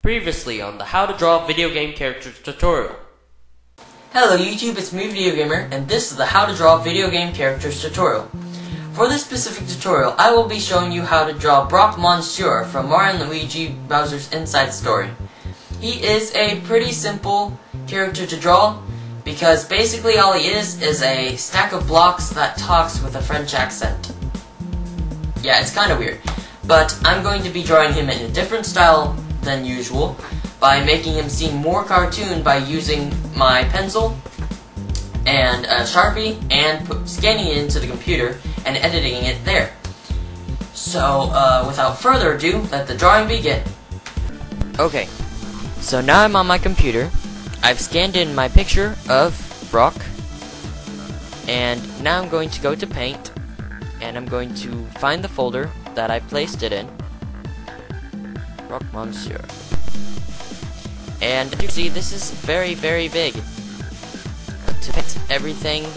Previously on the How to Draw Video Game Characters tutorial. Hello YouTube, it's me Vdeogamer, and this is the How to Draw Video Game Characters tutorial. For this specific tutorial, I will be showing you how to draw Broque Monsieur from Mario and Luigi Bowser's Inside Story. He is a pretty simple character to draw, because basically all he is a stack of blocks that talks with a French accent. Yeah, it's kinda weird, but I'm going to be drawing him in a different style than usual by making him seem more cartoon by using my pencil and a Sharpie and scanning it into the computer and editing it there. So, without further ado, let the drawing begin. Okay, so now I'm on my computer. I've scanned in my picture of Broque, and now I'm going to go to Paint, and I'm going to find the folder that I placed it in. Broque Monsieur. And as you can see, this is very, very big. To paint everything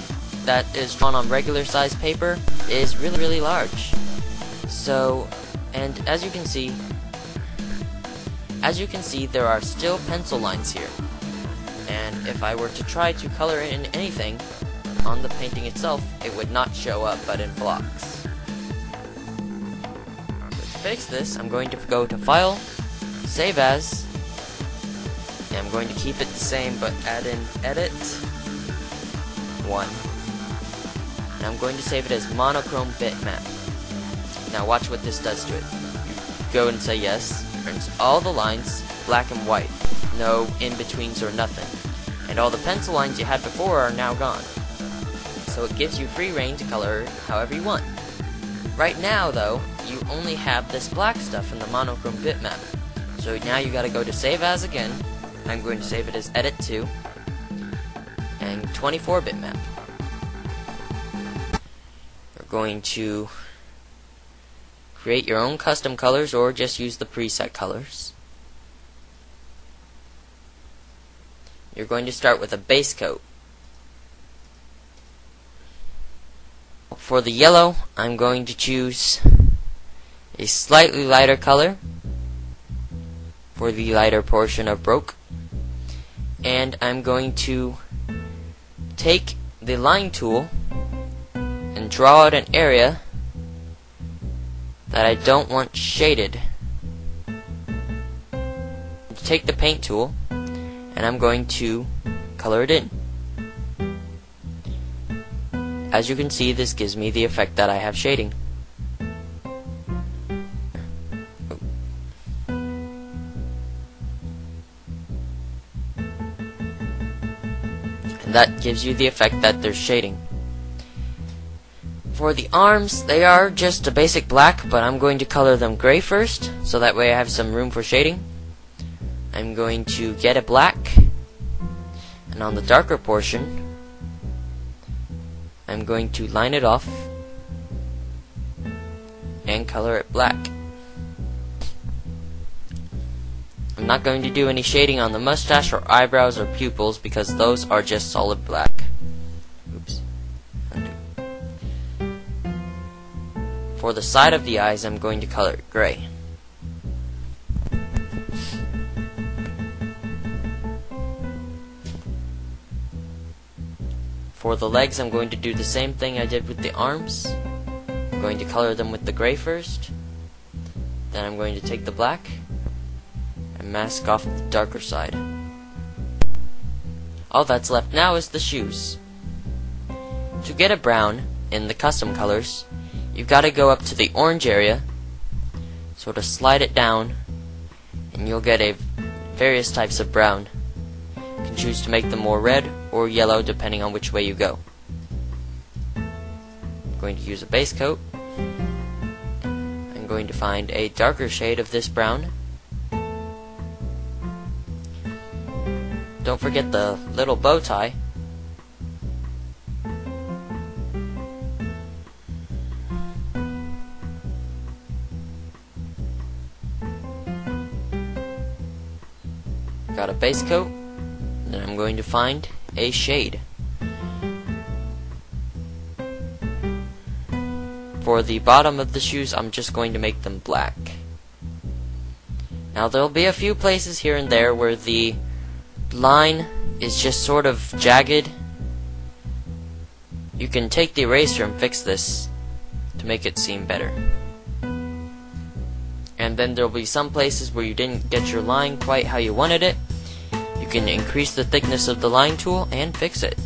that is drawn on regular size paper is really, really large. So, and as you can see, there are still pencil lines here. And if I were to try to color in anything on the painting itself, it would not show up, but in blocks. To fix this, I'm going to go to File, Save As, and I'm going to keep it the same, but add in Edit 1. And I'm going to save it as monochrome bitmap. Now watch what this does to it. You go and say yes, turns all the lines black and white, no in-betweens or nothing. And all the pencil lines you had before are now gone. So it gives you free reign to color however you want. Right now though, you only have this black stuff in the monochrome bitmap. So now you gotta go to Save As again. I'm going to save it as Edit 2 and 24 bitmap. You're going to create your own custom colors or just use the preset colors. You're going to start with a base coat. For the yellow, I'm going to choose a slightly lighter color for the lighter portion of Broque. And I'm going to take the line tool and draw out an area that I don't want shaded. Take the paint tool and I'm going to color it in. As you can see, this gives me the effect that I have shading. And that gives you the effect that there's shading. For the arms, they are just a basic black, but I'm going to color them gray first, so that way I have some room for shading. I'm going to get a black, and on the darker portion, I'm going to line it off and color it black. I'm not going to do any shading on the mustache or eyebrows or pupils because those are just solid black. Oops. Undo. For the side of the eyes, I'm going to color it gray. For the legs, I'm going to do the same thing I did with the arms. I'm going to color them with the gray first. Then I'm going to take the black and mask off the darker side. All that's left now is the shoes. To get a brown in the custom colors, you've got to go up to the orange area, sort of slide it down, and you'll get a various types of brown. You can choose to make them more red or yellow depending on which way you go. I'm going to use a base coat. I'm going to find a darker shade of this brown. Don't forget the little bow tie. Got a base coat. Then I'm going to find a shade. For the bottom of the shoes, I'm just going to make them black. Now there'll be a few places here and there where the line is just sort of jagged. You can take the eraser and fix this to make it seem better. And then there'll be some places where you didn't get your line quite how you wanted it. You can increase the thickness of the line tool and fix it.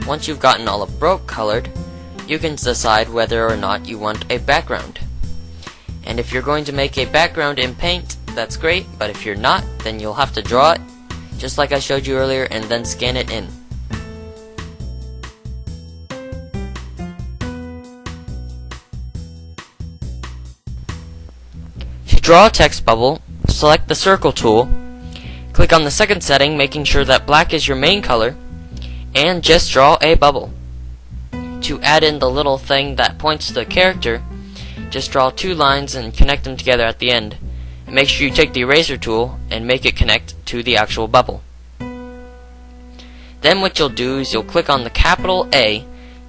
Once you've gotten all of Broque colored, you can decide whether or not you want a background. And if you're going to make a background in Paint, that's great, but if you're not, then you'll have to draw it, just like I showed you earlier, and then scan it in. To draw a text bubble, select the circle tool, click on the second setting, making sure that black is your main color, and just draw a bubble. To add in the little thing that points to the character, just draw 2 lines and connect them together at the end. And make sure you take the eraser tool and make it connect to the actual bubble. Then what you'll do is you'll click on the capital A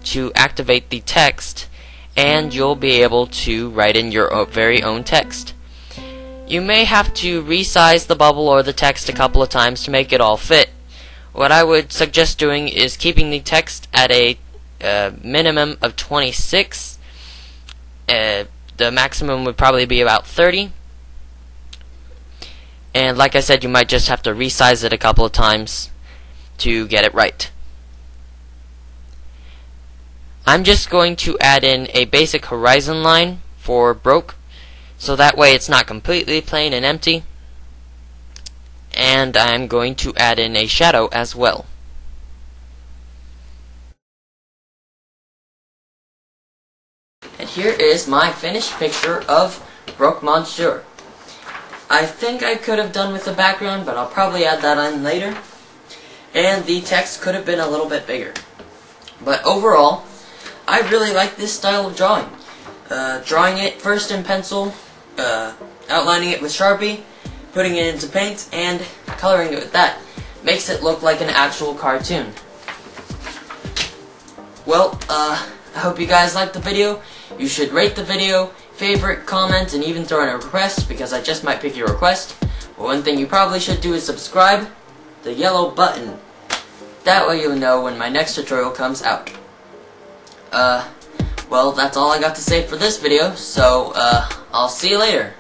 to activate the text, and you'll be able to write in your very own text. You may have to resize the bubble or the text a couple of times to make it all fit. What I would suggest doing is keeping the text at a minimum of 26. The maximum would probably be about 30. And like I said, you might just have to resize it a couple of times to get it right. I'm just going to add in a basic horizon line for Broque, so that way it's not completely plain and empty. And I'm going to add in a shadow as well. And here is my finished picture of Broque Monsieur. I think I could have done with the background, but I'll probably add that in later. And the text could have been a little bit bigger. But overall, I really like this style of drawing. Drawing it first in pencil, outlining it with Sharpie, putting it into Paint, and coloring it with that. Makes it look like an actual cartoon. Well, I hope you guys liked the video. You should rate the video, favorite, comment, and even throw in a request, because I just might pick your request. But one thing you probably should do is subscribe, the yellow button. That way you'll know when my next tutorial comes out. Well, that's all I got to say for this video, so, I'll see you later.